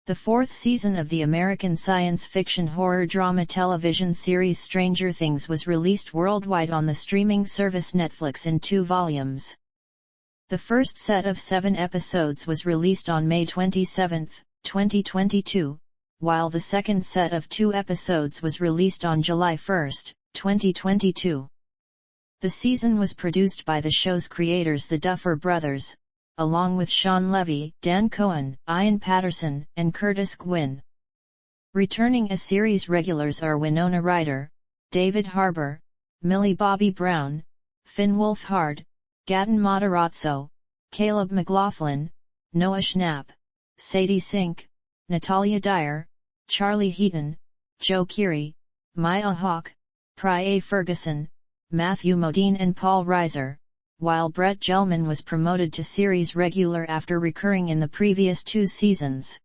The fourth season of the American science fiction horror drama television series Stranger Things was released worldwide on the streaming service Netflix in 2 volumes. The first set of 7 episodes was released on May 27, 2022, while the second set of 2 episodes was released on July 1, 2022. The season was produced by the show's creators, the Duffer Brothers, along with Sean Levy, Dan Cohen, Ian Patterson, and Curtis Gwynn. Returning as series regulars are Winona Ryder, David Harbour, Millie Bobby Brown, Finn Wolfhard, Gaten Matarazzo, Caleb McLaughlin, Noah Schnapp, Sadie Sink, Natalia Dyer, Charlie Heaton, Joe Keery, Maya Hawke, Prye Ferguson, Matthew Modine and Paul Reiser, while Brett Gelman was promoted to series regular after recurring in the previous 2 seasons.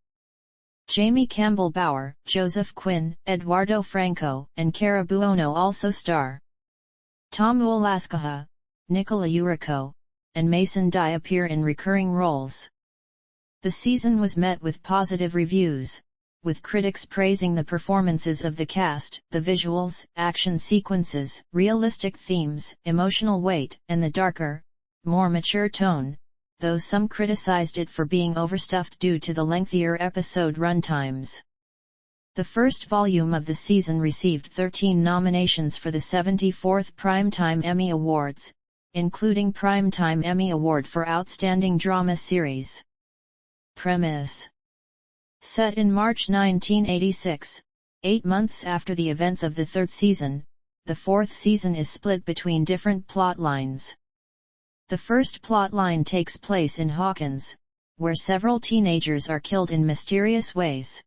Jamie Campbell Bower, Joseph Quinn, Eduardo Franco, and Cara Buono also star. Tom Olaskaha, Nicola Urico, and Mason Dye appear in recurring roles. The season was met with positive reviews, with critics praising the performances of the cast, the visuals, action sequences, realistic themes, emotional weight, and the darker, more mature tone, though some criticized it for being overstuffed due to the lengthier episode runtimes. The first volume of the season received 13 nominations for the 74th Primetime Emmy Awards, including Primetime Emmy Award for Outstanding Drama Series. Premise: set in March 1986, 8 months after the events of the 3rd season, the 4th season is split between different plot lines. The first plot line takes place in Hawkins, where several teenagers are killed in mysterious ways.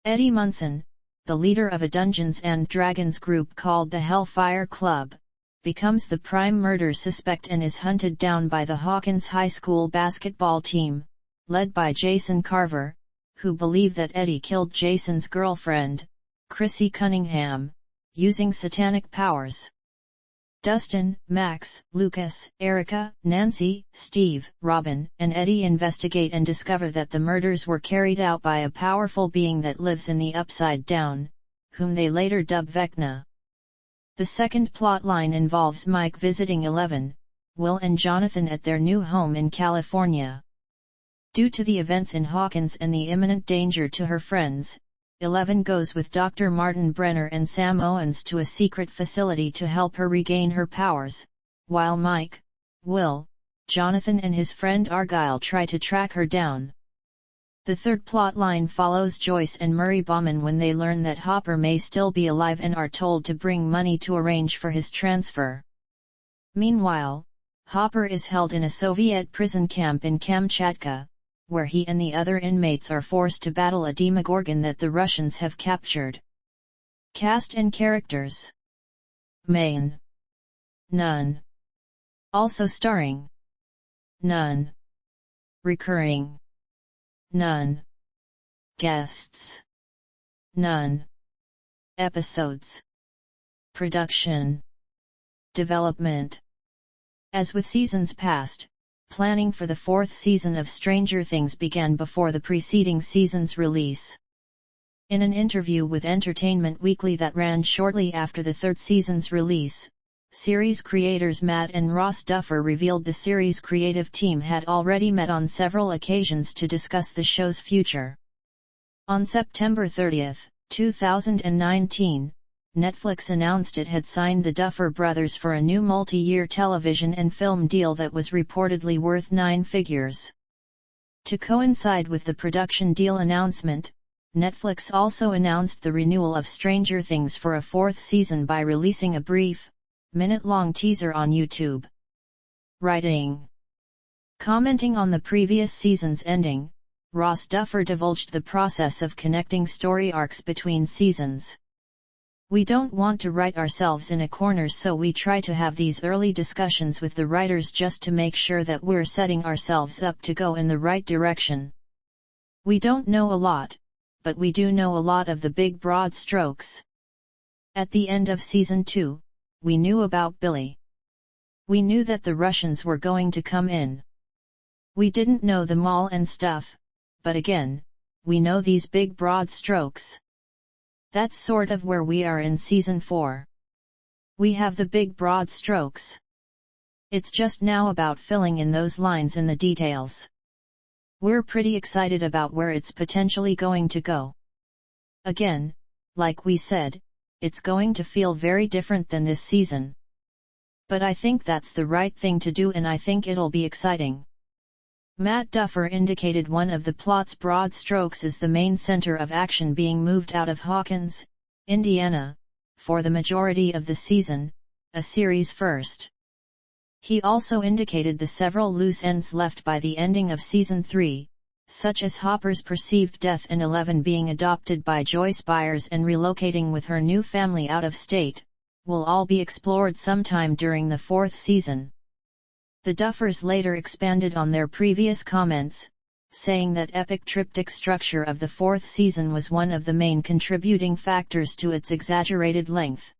Eddie Munson, the leader of a Dungeons and Dragons group called the Hellfire Club, becomes the prime murder suspect and is hunted down by the Hawkins High School basketball team, led by Jason Carver, who believe that Eddie killed Jason's girlfriend, Chrissy Cunningham, using satanic powers. Dustin, Max, Lucas, Erica, Nancy, Steve, Robin, and Eddie investigate and discover that the murders were carried out by a powerful being that lives in the Upside Down, whom they later dub Vecna. The second plotline involves Mike visiting Eleven, Will and Jonathan at their new home in California. Due to the events in Hawkins and the imminent danger to her friends, Eleven goes with Dr. Martin Brenner and Sam Owens to a secret facility to help her regain her powers, while Mike, Will, Jonathan and his friend Argyle try to track her down. The third plotline follows Joyce and Murray Bauman when they learn that Hopper may still be alive and are told to bring money to arrange for his transfer. Meanwhile, Hopper is held in a Soviet prison camp in Kamchatka, where he and the other inmates are forced to battle a Demogorgon that the Russians have captured. Cast and characters: Main, none. Also starring: none. Recurring: none. Guests: none. Episodes. Production. Development. As with seasons past, planning for the 4th season of Stranger Things began before the preceding season's release. In an interview with Entertainment Weekly that ran shortly after the 3rd season's release, series creators Matt and Ross Duffer revealed the series' creative team had already met on several occasions to discuss the show's future. On September 30, 2019, Netflix announced it had signed the Duffer Brothers for a new multi-year television and film deal that was reportedly worth 9 figures. To coincide with the production deal announcement, Netflix also announced the renewal of Stranger Things for a 4th season by releasing a brief, minute-long teaser on YouTube. Writing. Commenting on the previous season's ending, Ross Duffer divulged the process of connecting story arcs between seasons. "We don't want to write ourselves in a corner, so we try to have these early discussions with the writers just to make sure that we're setting ourselves up to go in the right direction. We don't know a lot, but we do know a lot of the big broad strokes. At the end of season 2, we knew about Billy. We knew that the Russians were going to come in. We didn't know them all and stuff, but again, we know these big broad strokes. That's sort of where we are in season 4. We have the big broad strokes. It's just now about filling in those lines in the details. We're pretty excited about where it's potentially going to go. Again, like we said, it's going to feel very different than this season. But I think that's the right thing to do, and I think it'll be exciting. Matt Duffer indicated one of the plot's broad strokes is the main center of action being moved out of Hawkins, Indiana, for the majority of the season, a series first. He also indicated the several loose ends left by the ending of season 3, such as Hopper's perceived death and Eleven being adopted by Joyce Byers and relocating with her new family out of state, will all be explored sometime during the 4th season. The Duffers later expanded on their previous comments, saying that epic triptych structure of the 4th season was one of the main contributing factors to its exaggerated length.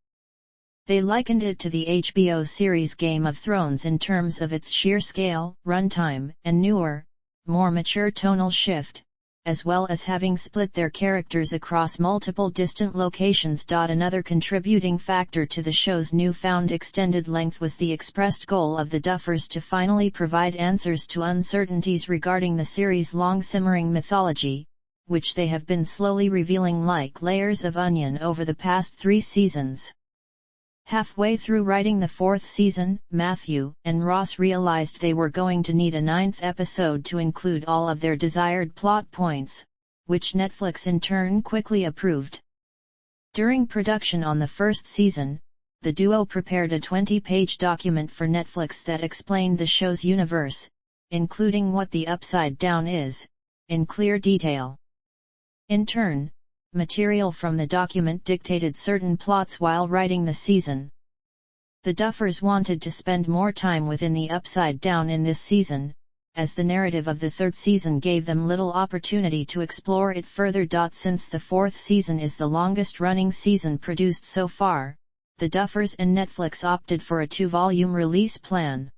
They likened it to the HBO series Game of Thrones in terms of its sheer scale, runtime, and newer, more mature tonal shift, as well as having split their characters across multiple distant locations. Another contributing factor to the show's newfound extended length was the expressed goal of the Duffers to finally provide answers to uncertainties regarding the series' long-simmering mythology, which they have been slowly revealing like layers of onion over the past 3 seasons. Halfway through writing the 4th season, Matthew and Ross realized they were going to need a 9th episode to include all of their desired plot points, which Netflix in turn quickly approved. During production on the 1st season, the duo prepared a 20-page document for Netflix that explained the show's universe, including what the Upside Down is, in clear detail. In turn, material from the document dictated certain plots while writing the season. The Duffers wanted to spend more time within the Upside Down in this season, as the narrative of the 3rd season gave them little opportunity to explore it further. Since the 4th season is the longest-running season produced so far, the Duffers and Netflix opted for a 2-volume release plan.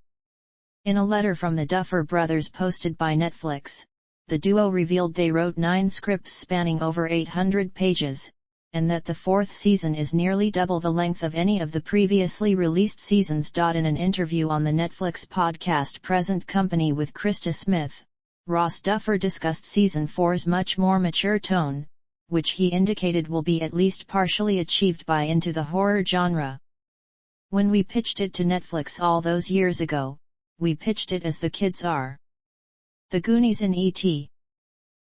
In a letter from the Duffer brothers posted by Netflix, the duo revealed they wrote 9 scripts spanning over 800 pages, and that the 4th season is nearly double the length of any of the previously released seasons. In an interview on the Netflix podcast Present Company with Krista Smith, Ross Duffer discussed season 4's much more mature tone, which he indicated will be at least partially achieved by Into the Horror genre. When we pitched it to Netflix all those years ago, we pitched it as The Kids Are the Goonies in E.T.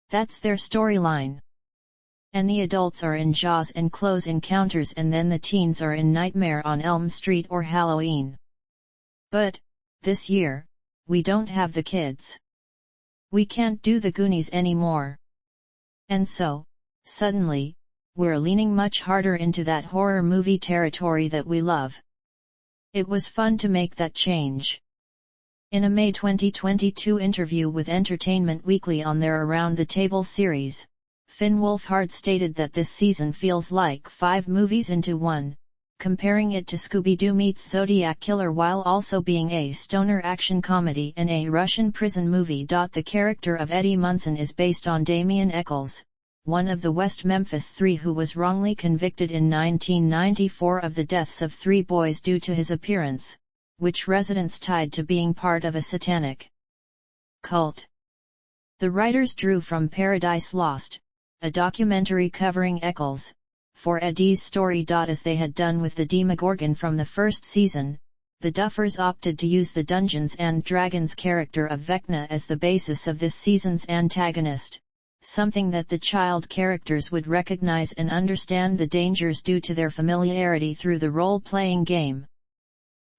That's their storyline. And the adults are in Jaws and Close Encounters, and then the teens are in Nightmare on Elm Street or Halloween. But, this year, we don't have the kids. We can't do the Goonies anymore. And so, suddenly, we're leaning much harder into that horror movie territory that we love. It was fun to make that change. In a May 2022 interview with Entertainment Weekly on their Around the Table series, Finn Wolfhard stated that this season feels like 5 movies into one, comparing it to Scooby-Doo meets Zodiac Killer while also being a stoner action comedy and a Russian prison movie. The character of Eddie Munson is based on Damien Eccles, one of the West Memphis Three who was wrongly convicted in 1994 of the deaths of 3 boys due to his appearance, which residents tied to being part of a satanic cult. The writers drew from Paradise Lost, a documentary covering Eccles, for Eddie's story. As they had done with the Demogorgon from the 1st season, the Duffers opted to use the Dungeons and Dragons character of Vecna as the basis of this season's antagonist, something that the child characters would recognize and understand the dangers due to their familiarity through the role-playing game.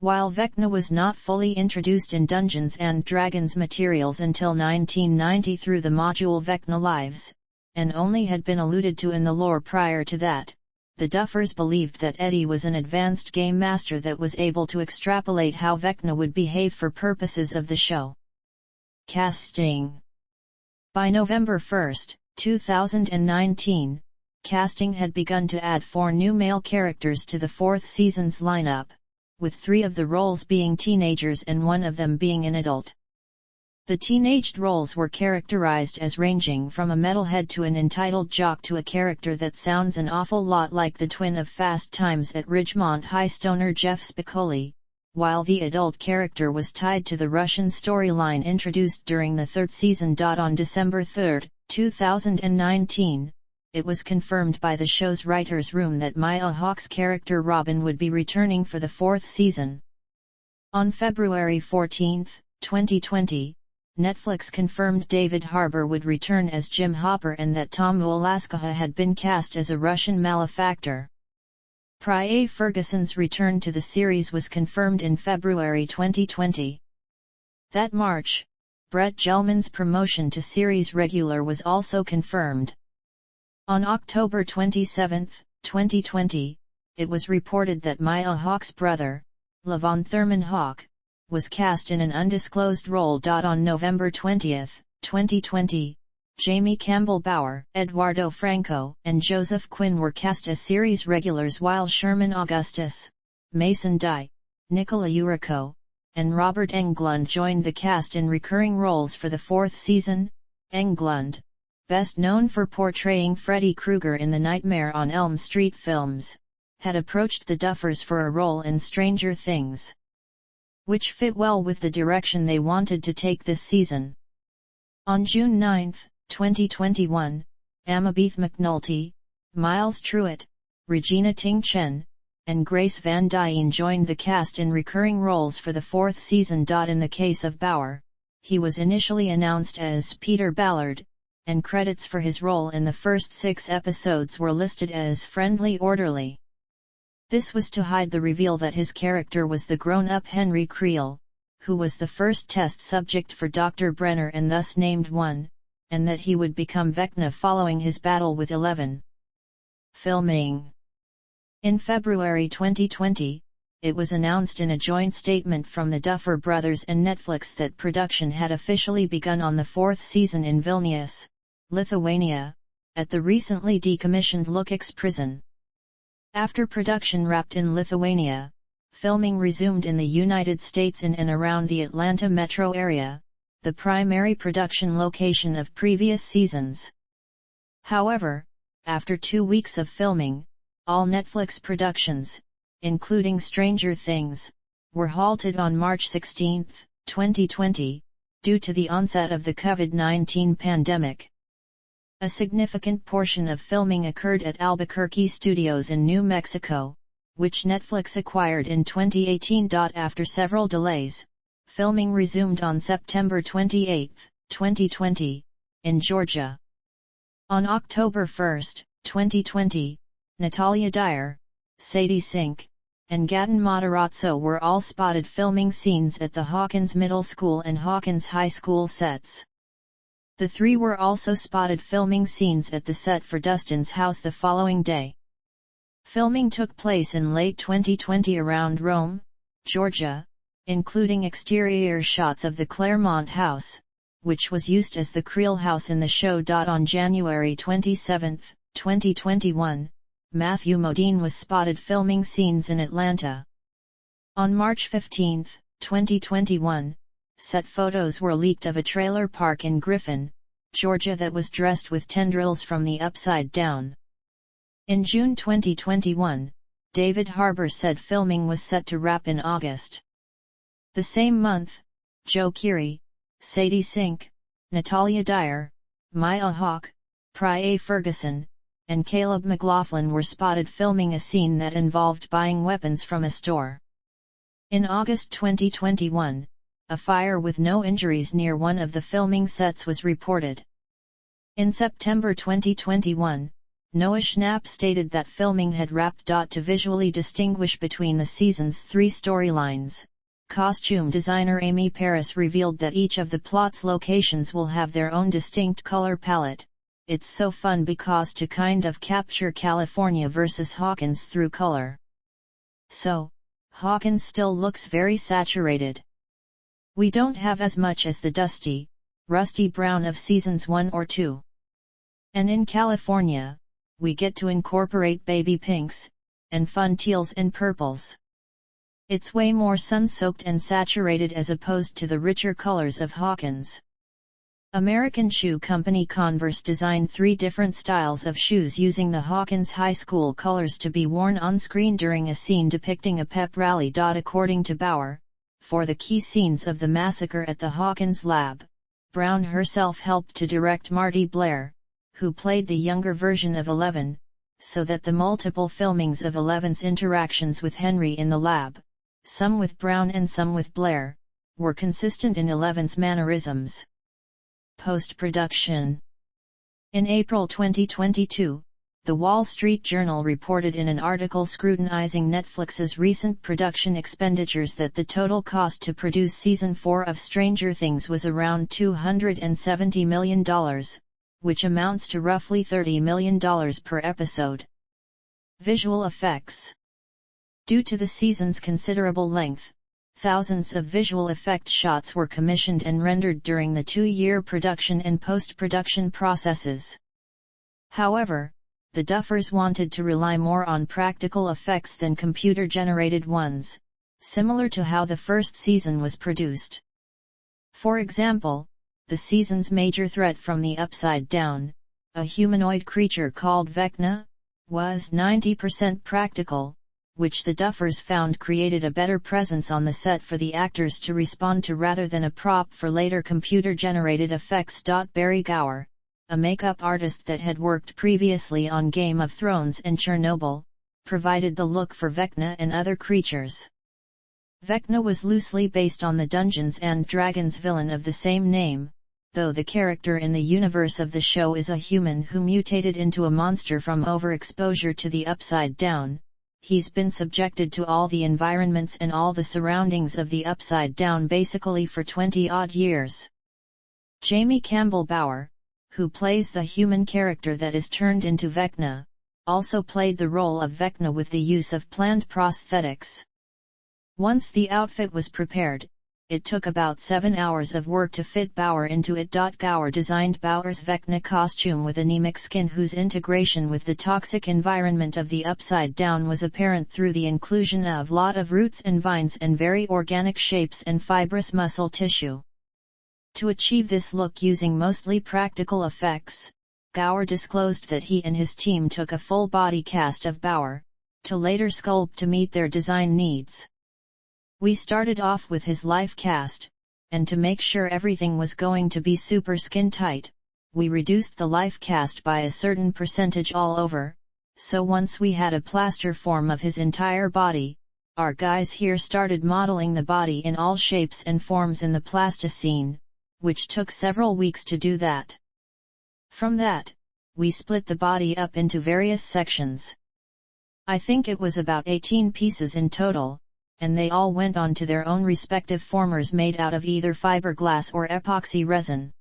While Vecna was not fully introduced in Dungeons and Dragons materials until 1990 through the module Vecna Lives, and only had been alluded to in the lore prior to that, the Duffers believed that Eddie was an advanced game master that was able to extrapolate how Vecna would behave for purposes of the show. Casting. By November 1, 2019, casting had begun to add 4 new male characters to the 4th season's lineup, with 3 of the roles being teenagers and 1 of them being an adult. The teenaged roles were characterized as ranging from a metalhead to an entitled jock to a character that sounds an awful lot like the twin of Fast Times at Ridgemont High stoner Jeff Spicoli, while the adult character was tied to the Russian storyline introduced during the third season. On December 3, 2019, it was confirmed by the show's writers' room that Maya Hawke's character Robin would be returning for the fourth season. On February 14, 2020, Netflix confirmed David Harbour would return as Jim Hopper and that Tom Wolaskaha had been cast as a Russian malefactor. Prye Ferguson's return to the series was confirmed in February 2020. That March, Brett Gelman's promotion to series regular was also confirmed. On October 27, 2020, it was reported that Maya Hawke's brother, Levon Thurman Hawke, was cast in an undisclosed role. On November 20, 2020, Jamie Campbell Bower, Eduardo Franco, and Joseph Quinn were cast as series regulars, while Sherman Augustus, Mason Dye, Nicola Urico, and Robert Englund joined the cast in recurring roles for the fourth season. Englund, best known for portraying Freddy Krueger in the Nightmare on Elm Street films, had approached the Duffers for a role in Stranger Things, which fit well with the direction they wanted to take this season. On June 9, 2021, Amabeth McNulty, Miles Truitt, Regina Ting Chen, and Grace Van Dien joined the cast in recurring roles for the fourth season. In the case of Bauer, he was initially announced as Peter Ballard, and credits for his role in the first 6 episodes were listed as Friendly Orderly. This was to hide the reveal that his character was the grown-up Henry Creel, who was the first test subject for Dr. Brenner and thus named one, and that he would become Vecna following his battle with 11. Filming. In February 2020, it was announced in a joint statement from the Duffer Brothers and Netflix that production had officially begun on the fourth season in Vilnius, Lithuania, at the recently decommissioned Lukics prison. After production wrapped in Lithuania, filming resumed in the United States in and around the Atlanta metro area, the primary production location of previous seasons. However, after 2 weeks of filming, all Netflix productions, including Stranger Things, were halted on March 16, 2020, due to the onset of the COVID-19 pandemic. A significant portion of filming occurred at Albuquerque Studios in New Mexico, which Netflix acquired in 2018. After several delays, filming resumed on September 28, 2020, in Georgia. On October 1, 2020, Natalia Dyer, Sadie Sink, and Gaten Matarazzo were all spotted filming scenes at the Hawkins Middle School and Hawkins High School sets. The three were also spotted filming scenes at the set for Dustin's house the following day. Filming took place in late 2020 around Rome, Georgia, including exterior shots of the Claremont house, which was used as the Creel house in the show. On January 27, 2021, Matthew Modine was spotted filming scenes in Atlanta. On March 15, 2021, set photos were leaked of a trailer park in Griffin, Georgia that was dressed with tendrils from the upside down. In June 2021, David Harbour said filming was set to wrap in August. The same month, Joe Keery, Sadie Sink, Natalia Dyer, Maya Hawke, Prye Ferguson, and Caleb McLaughlin were spotted filming a scene that involved buying weapons from a store. In August 2021, a fire with no injuries near one of the filming sets was reported. In September 2021, Noah Schnapp stated that filming had wrapped. To visually distinguish between the season's 3 storylines, costume designer Amy Paris revealed that each of the plot's locations will have their own distinct color palette. It's so fun because to kind of capture California versus Hawkins through color. So, Hawkins still looks very saturated. We don't have as much as the dusty, rusty brown of seasons 1 or 2. And in California, we get to incorporate baby pinks, and fun teals and purples. It's way more sun-soaked and saturated as opposed to the richer colors of Hawkins. American shoe company Converse designed 3 different styles of shoes using the Hawkins High School colors to be worn on screen during a scene depicting a pep rally. According to Bauer, for the key scenes of the massacre at the Hawkins lab, Brown herself helped to direct Marty Blair, who played the younger version of Eleven, so that the multiple filmings of Eleven's interactions with Henry in the lab, some with Brown and some with Blair, were consistent in Eleven's mannerisms. Post-production. In April 2022, The Wall Street Journal reported in an article scrutinizing Netflix's recent production expenditures that the total cost to produce Season 4 of Stranger Things was around $270 million, which amounts to roughly $30 million per episode. Visual effects. Due to the season's considerable length, thousands of visual effect shots were commissioned and rendered during the 2-year production and post-production processes. However, the Duffers wanted to rely more on practical effects than computer-generated ones, similar to how the first season was produced. For example, the season's major threat from the Upside Down, a humanoid creature called Vecna, was 90% practical, which the Duffers found created a better presence on the set for the actors to respond to rather than a prop for later computer-generated effects. Barry Gower, a makeup artist that had worked previously on Game of Thrones and Chernobyl, provided the look for Vecna and other creatures. Vecna was loosely based on the Dungeons and Dragons villain of the same name, though the character in the universe of the show is a human who mutated into a monster from overexposure to the Upside Down. He's been subjected to all the environments and all the surroundings of the Upside Down basically for 20-odd years. Jamie Campbell Bower, who plays the human character that is turned into Vecna, also played the role of Vecna with the use of planned prosthetics. Once the outfit was prepared, it took about 7 hours of work to fit Bower into it. Gower designed Bower's Vecna costume with anemic skin whose integration with the toxic environment of the Upside Down was apparent through the inclusion of lot of roots and vines and very organic shapes and fibrous muscle tissue. To achieve this look using mostly practical effects, Gower disclosed that he and his team took a full body cast of Bower, to later sculpt to meet their design needs. We started off with his life cast, and to make sure everything was going to be super skin tight, we reduced the life cast by a certain percentage all over, so once we had a plaster form of his entire body, our guys here started modeling the body in all shapes and forms in the plasticine, which took several weeks to do that. From that, we split the body up into various sections. I think it was about 18 pieces in total, and they all went on to their own respective formers made out of either fiberglass or epoxy resin.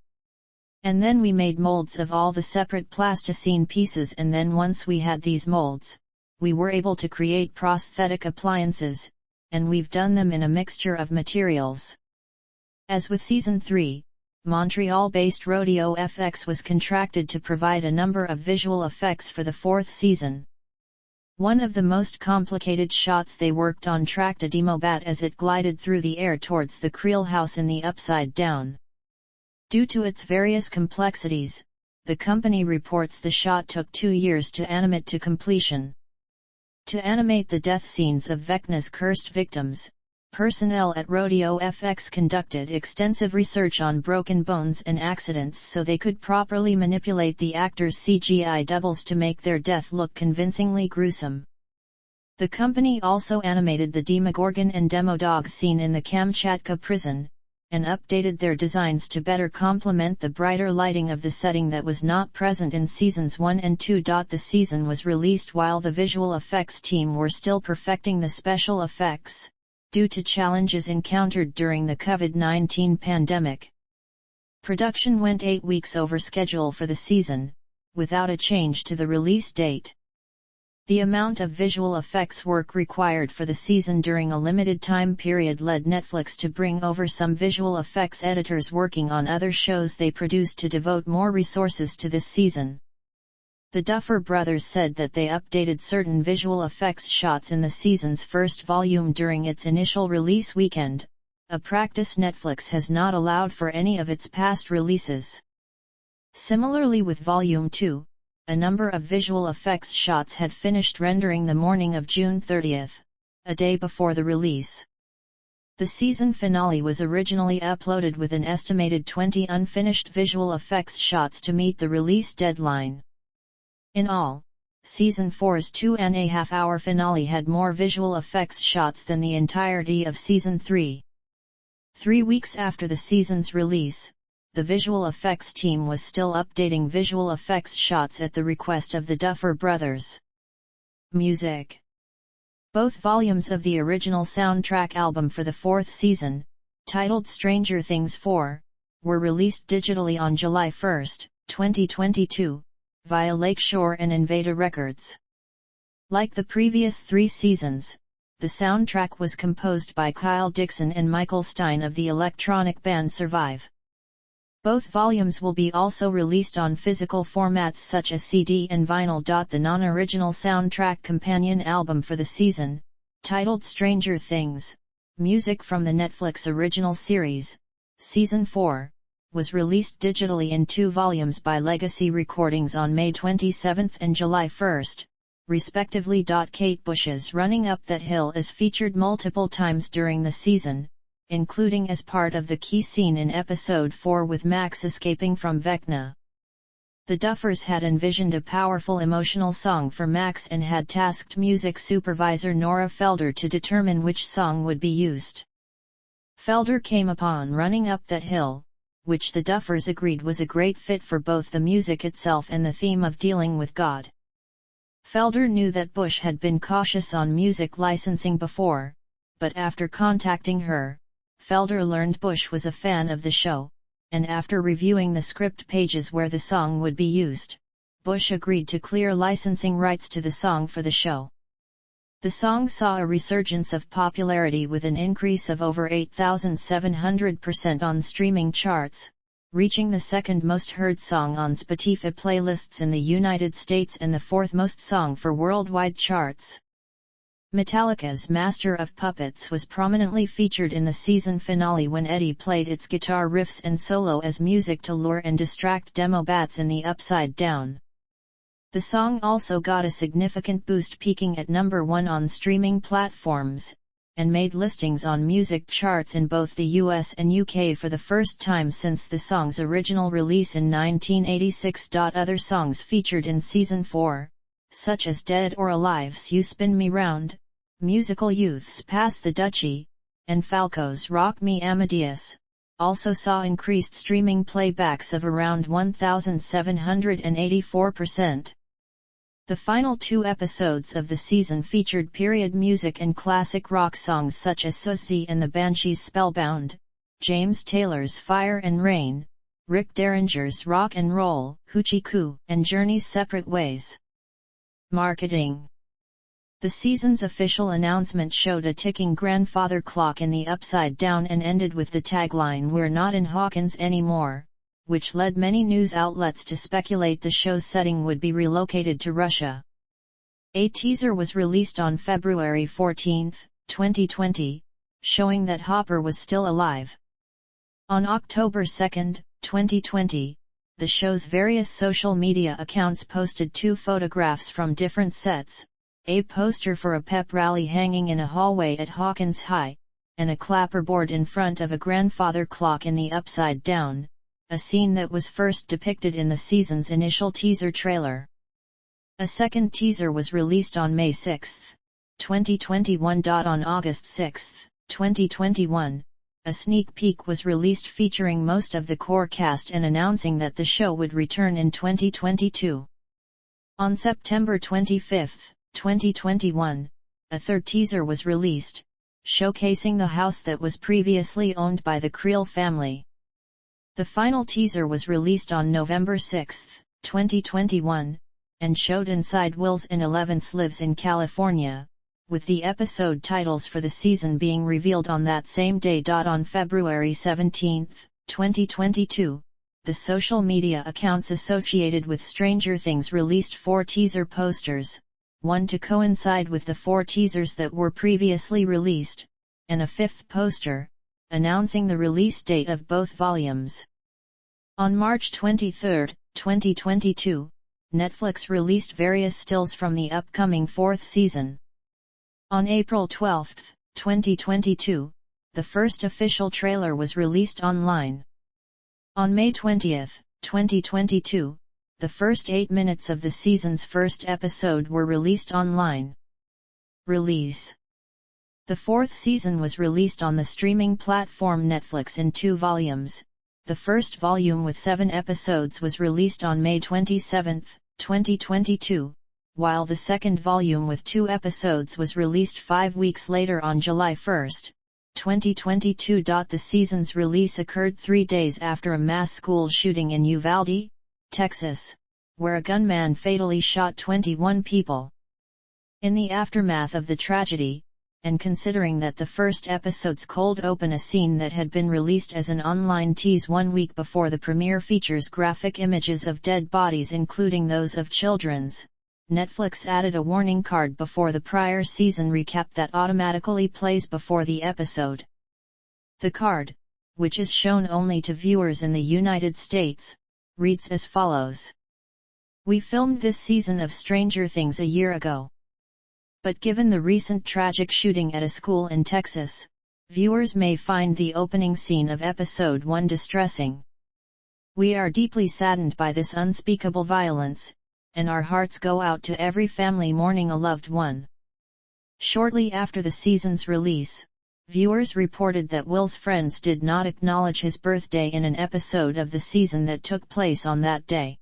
And then we made molds of all the separate plasticine pieces, and then once we had these molds, we were able to create prosthetic appliances, and we've done them in a mixture of materials. As with Season 3, Montreal-based Rodeo FX was contracted to provide a number of visual effects for the 4th season. One of the most complicated shots they worked on tracked a demobat as it glided through the air towards the Creel house in the Upside Down. Due to its various complexities, the company reports the shot took 2 years to animate to completion. To animate the death scenes of Vecna's cursed victims, personnel at Rodeo FX conducted extensive research on broken bones and accidents so they could properly manipulate the actors' CGI doubles to make their death look convincingly gruesome. The company also animated the Demogorgon and Demodog scene in the Kamchatka prison, and updated their designs to better complement the brighter lighting of the setting that was not present in Seasons 1 and 2. The season was released while the visual effects team were still perfecting the special effects, due to challenges encountered during the COVID-19 pandemic. Production went 8 weeks over schedule for the season, without a change to the release date. The amount of visual effects work required for the season during a limited time period led Netflix to bring over some visual effects editors working on other shows they produced to devote more resources to this season. The Duffer Brothers said that they updated certain visual effects shots in the season's first volume during its initial release weekend, a practice Netflix has not allowed for any of its past releases. Similarly with Volume 2, a number of visual effects shots had finished rendering the morning of June 30, a day before the release. The season finale was originally uploaded with an estimated 20 unfinished visual effects shots to meet the release deadline. In all, Season 4's 2.5-hour finale had more visual effects shots than the entirety of Season 3. 3 weeks after the season's release, the visual effects team was still updating visual effects shots at the request of the Duffer Brothers. Music. Both volumes of the original soundtrack album for the fourth season, titled Stranger Things 4, were released digitally on July 1, 2022, via Lakeshore and Invada Records. Like the previous 3 seasons, the soundtrack was composed by Kyle Dixon and Michael Stein of the electronic band Survive. Both volumes will be also released on physical formats such as CD and vinyl. The non-original soundtrack companion album for the season, titled Stranger Things, music from the Netflix original series, Season 4, was released digitally in 2 volumes by Legacy Recordings on May 27 and July 1, respectively. Kate Bush's Running Up That Hill is featured multiple times during the season, including as part of the key scene in Episode 4 with Max escaping from Vecna. The Duffers had envisioned a powerful emotional song for Max and had tasked music supervisor Nora Felder to determine which song would be used. Felder came upon Running Up That Hill, which the Duffers agreed was a great fit for both the music itself and the theme of dealing with God. Felder knew that Bush had been cautious on music licensing before, but after contacting her, Felder learned Bush was a fan of the show, and after reviewing the script pages where the song would be used, Bush agreed to clear licensing rights to the song for the show. The song saw a resurgence of popularity with an increase of over 8,700% on streaming charts, reaching the second most heard song on Spotify playlists in the United States and the 4th most song for worldwide charts. Metallica's Master of Puppets was prominently featured in the season finale when Eddie played its guitar riffs and solo as music to lure and distract demo bats in the Upside Down. The song also got a significant boost, peaking at number 1 on streaming platforms, and made listings on music charts in both the US and UK for the first time since the song's original release in 1986. Other songs featured in Season 4, such as Dead or Alive's You Spin Me Round, Musical Youth's Pass the Dutchie, and Falco's Rock Me Amadeus, also saw increased streaming playbacks of around 1,784%. The final 2 episodes of the season featured period music and classic rock songs such as Susie and the Banshees' Spellbound, James Taylor's Fire and Rain, Rick Derringer's Rock and Roll, Hoochie Coo, and Journey's Separate Ways. Marketing. The season's official announcement showed a ticking grandfather clock in the Upside Down and ended with the tagline "We're not in Hawkins anymore," which led many news outlets to speculate the show's setting would be relocated to Russia. A teaser was released on February 14, 2020, showing that Hopper was still alive. On October 2, 2020, the show's various social media accounts posted 2 photographs from different sets, a poster for a pep rally hanging in a hallway at Hawkins High, and a clapperboard in front of a grandfather clock in the Upside Down, a scene that was first depicted in the season's initial teaser trailer. A second teaser was released on May 6, 2021. On August 6, 2021, a sneak peek was released featuring most of the core cast and announcing that the show would return in 2022. On September 25, 2021, a third teaser was released, showcasing the house that was previously owned by the Creel family. The final teaser was released on November 6, 2021, and showed inside Will's and Eleven's lives in California, with the episode titles for the season being revealed on that same day. On February 17, 2022, the social media accounts associated with Stranger Things released 4 teaser posters, one to coincide with the 4 teasers that were previously released, and a 5th poster, announcing the release date of both volumes. On March 23, 2022, Netflix released various stills from the upcoming 4th season. On April 12, 2022, the first official trailer was released online. On May 20, 2022, the first 8 minutes of the season's first episode were released online. Release. The 4th season was released on the streaming platform Netflix in 2 volumes. The first volume with 7 episodes was released on May 27, 2022, while the second volume with 2 episodes was released 5 weeks later on July 1, 2022. The season's release occurred 3 days after a mass school shooting in Uvalde, Texas, where a gunman fatally shot 21 people. In the aftermath of the tragedy, and considering that the first episode's cold open a scene that had been released as an online tease 1 week before the premiere features graphic images of dead bodies including those of children's, Netflix added a warning card before the prior season recap that automatically plays before the episode. The card, which is shown only to viewers in the United States, reads as follows. We filmed this season of Stranger Things a year ago. But given the recent tragic shooting at a school in Texas, viewers may find the opening scene of episode 1 distressing. We are deeply saddened by this unspeakable violence, and our hearts go out to every family mourning a loved one. Shortly after the season's release, viewers reported that Will's friends did not acknowledge his birthday in an episode of the season that took place on that day.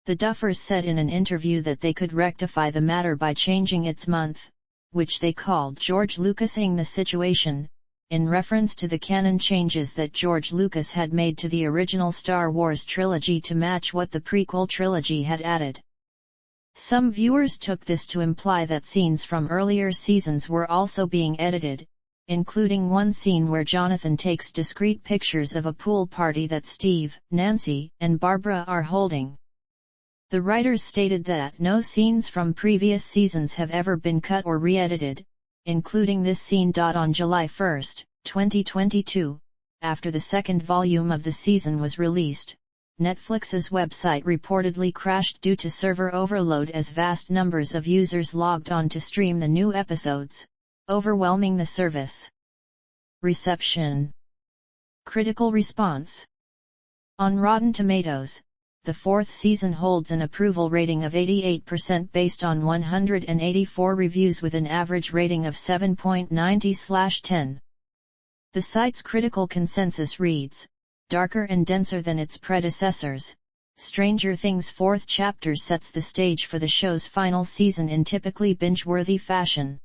The Duffers said in an interview that they could rectify the matter by changing its month, which they called George Lucasing the situation, in reference to the canon changes that George Lucas had made to the original Star Wars trilogy to match what the prequel trilogy had added. Some viewers took this to imply that scenes from earlier seasons were also being edited, including one scene where Jonathan takes discreet pictures of a pool party that Steve, Nancy, and Barbara are holding. The writers stated that no scenes from previous seasons have ever been cut or re-edited, including this scene. On July 1, 2022, after the second volume of the season was released, Netflix's website reportedly crashed due to server overload as vast numbers of users logged on to stream the new episodes, overwhelming the service. Reception. Critical response. On Rotten Tomatoes, the 4th season holds an approval rating of 88% based on 184 reviews with an average rating of 7.90/10. The site's critical consensus reads, darker and denser than its predecessors, Stranger Things' 4th chapter sets the stage for the show's final season in typically binge-worthy fashion.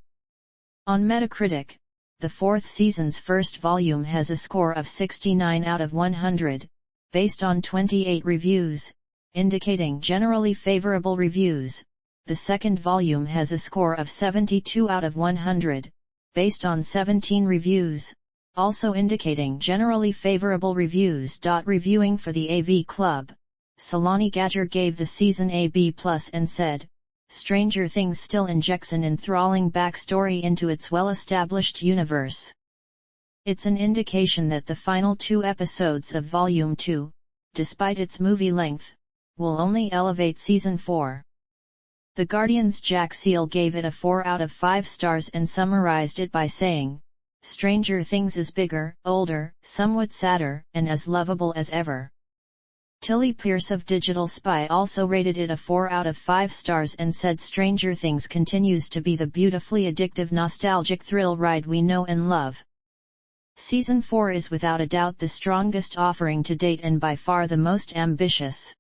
On Metacritic, the 4th season's first volume has a score of 69 out of 100, based on 28 reviews, indicating generally favorable reviews. The second volume has a score of 72 out of 100, based on 17 reviews, also indicating generally favorable reviews. Reviewing for the AV Club, Solani Gadger gave the season a B+ and said, Stranger Things still injects an enthralling backstory into its well-established universe. It's an indication that the final 2 episodes of Volume 2, despite its movie length, will only elevate Season 4. The Guardian's Jack Seal gave it a 4 out of 5 stars and summarized it by saying, Stranger Things is bigger, older, somewhat sadder, and as lovable as ever. Tilly Pierce of Digital Spy also rated it a 4 out of 5 stars and said Stranger Things continues to be the beautifully addictive nostalgic thrill ride we know and love. Season 4 is without a doubt the strongest offering to date and by far the most ambitious.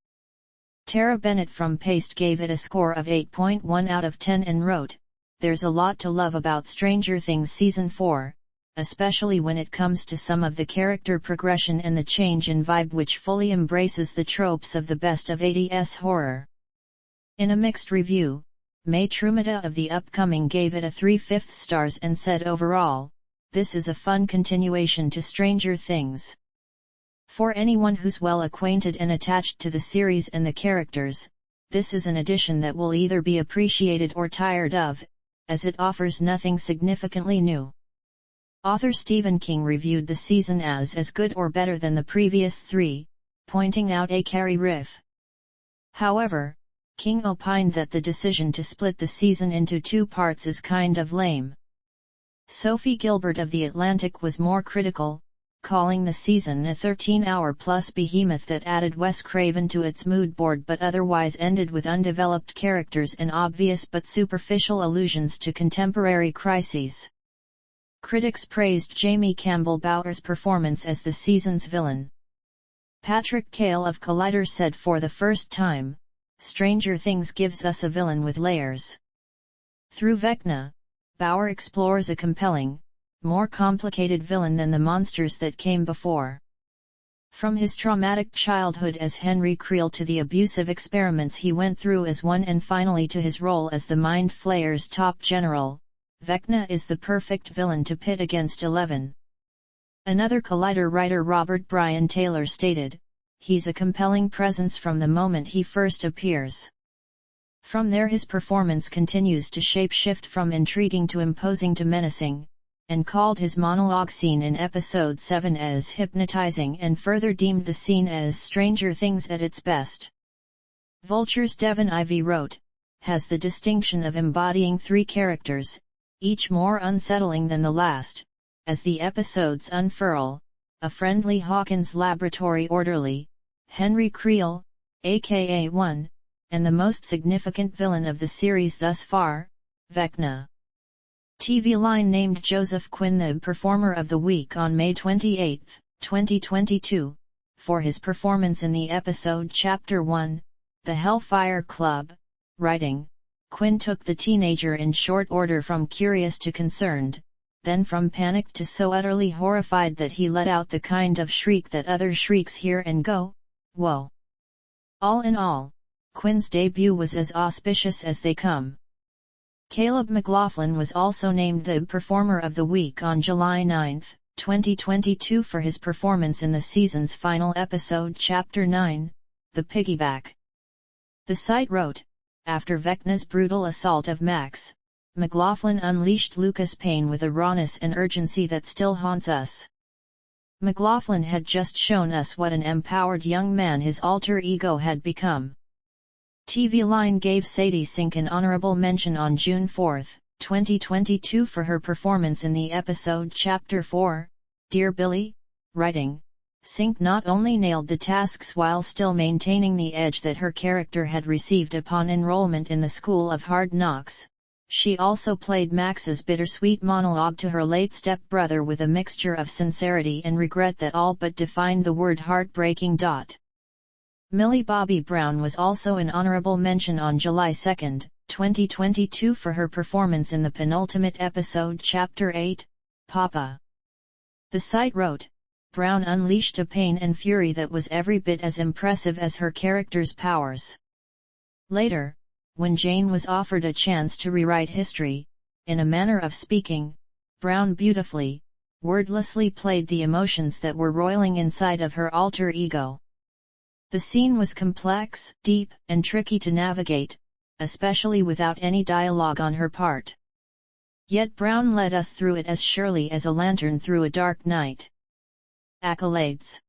Tara Bennett from Paste gave it a score of 8.1 out of 10 and wrote, There's a lot to love about Stranger Things Season 4, especially when it comes to some of the character progression and the change in vibe which fully embraces the tropes of the best of 80s horror. In a mixed review, May Trumita of The Upcoming gave it a 3/5 stars and said overall, This is a fun continuation to Stranger Things. For anyone who's well acquainted and attached to the series and the characters, this is an addition that will either be appreciated or tired of, as it offers nothing significantly new. Author Stephen King reviewed the season as good or better than the previous 3, pointing out a carry riff. However, King opined that the decision to split the season into 2 parts is kind of lame. Sophie Gilbert of The Atlantic was more critical, calling the season a 13-hour-plus behemoth that added Wes Craven to its mood board but otherwise ended with undeveloped characters and obvious but superficial allusions to contemporary crises. Critics praised Jamie Campbell Bower's performance as the season's villain. Patrick Cale of Collider said, "For the first time, Stranger Things gives us a villain with layers." Through Vecna, Bower explores a compelling, more complicated villain than the monsters that came before. From his traumatic childhood as Henry Creel to the abusive experiments he went through as one and finally to his role as the Mind Flayer's top general, Vecna is the perfect villain to pit against 11. Another Collider writer, Robert Bryan Taylor, stated, "He's a compelling presence from the moment he first appears. From there his performance continues to shape-shift from intriguing to imposing to menacing," and called his monologue scene in Episode 7 as hypnotizing and further deemed the scene as Stranger Things at its best. Vulture's Devon Ivey wrote, "Has the distinction of embodying 3 characters, each more unsettling than the last, as the episodes unfurl, a friendly Hawkins laboratory orderly, Henry Creel, aka 1, and the most significant villain of the series thus far, Vecna." TV Line named Joseph Quinn the Performer of the Week on May 28, 2022, for his performance in the episode Chapter 1, The Hellfire Club, writing, "Quinn took the teenager in short order from curious to concerned, then from panicked to so utterly horrified that he let out the kind of shriek that other shrieks hear and go, whoa." All in all, Quinn's debut was as auspicious as they come. Caleb McLaughlin was also named the Performer of the Week on July 9, 2022 for his performance in the season's final episode Chapter 9, The Piggyback. The site wrote, "After Vecna's brutal assault of Max, McLaughlin unleashed Lucas Payne with a rawness and urgency that still haunts us. McLaughlin had just shown us what an empowered young man his alter ego had become." TV Line gave Sadie Sink an honorable mention on June 4, 2022 for her performance in the episode Chapter 4, Dear Billy, writing, "Sink not only nailed the tasks while still maintaining the edge that her character had received upon enrollment in the School of Hard Knocks, she also played Max's bittersweet monologue to her late stepbrother with a mixture of sincerity and regret that all but defined the word heartbreaking. Millie Bobby Brown was also an honorable mention on July 2, 2022 for her performance in the penultimate episode Chapter 8, Papa. The site wrote, "Brown unleashed a pain and fury that was every bit as impressive as her character's powers." Later, when Jane was offered a chance to rewrite history, in a manner of speaking, Brown beautifully, wordlessly played the emotions that were roiling inside of her alter ego. The scene was complex, deep, and tricky to navigate, especially without any dialogue on her part. Yet Brown led us through it as surely as a lantern through a dark night. Accolades.